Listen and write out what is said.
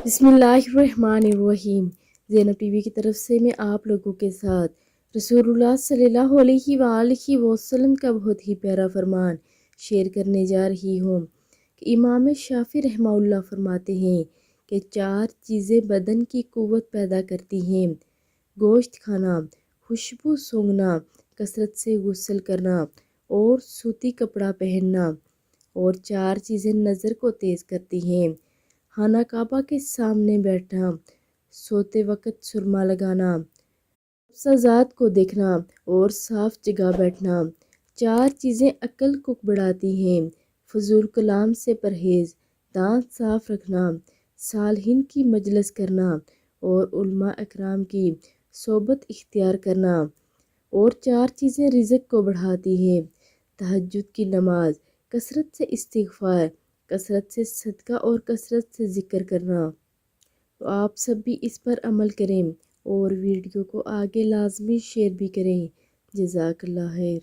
بسم اللہ الرحمن الرحیم۔ زینب ٹی وی کی طرف سے میں آپ لوگوں کے ساتھ رسول اللہ صلی اللہ علیہ وآلہ وسلم کا بہت ہی پیارا فرمان شیئر کرنے جا رہی ہوں کہ امام شافعی رحمہ اللہ فرماتے ہیں کہ 4 چیزیں بدن کی قوت پیدا کرتی ہیں: گوشت کھانا، خوشبو سونگھنا، کثرت سے غسل کرنا اور سوتی کپڑا پہننا۔ اور 4 چیزیں نظر کو تیز کرتی ہیں: خانہ کعبہ کے سامنے بیٹھنا، سوتے وقت سرما لگانا، سبزات کو دیکھنا اور صاف جگہ بیٹھنا۔ 4 چیزیں عقل کو بڑھاتی ہیں: فضول کلام سے پرہیز، دانت صاف رکھنا، صالحین کی مجلس کرنا اور علماء اکرام کی صحبت اختیار کرنا۔ اور 4 چیزیں رزق کو بڑھاتی ہیں: تہجد کی نماز، کثرت سے استغفار، کثرت سے صدقہ اور کثرت سے ذکر کرنا۔ تو آپ سب بھی اس پر عمل کریں اور ویڈیو کو آگے لازمی شیئر بھی کریں۔ جزاک اللہ خیر۔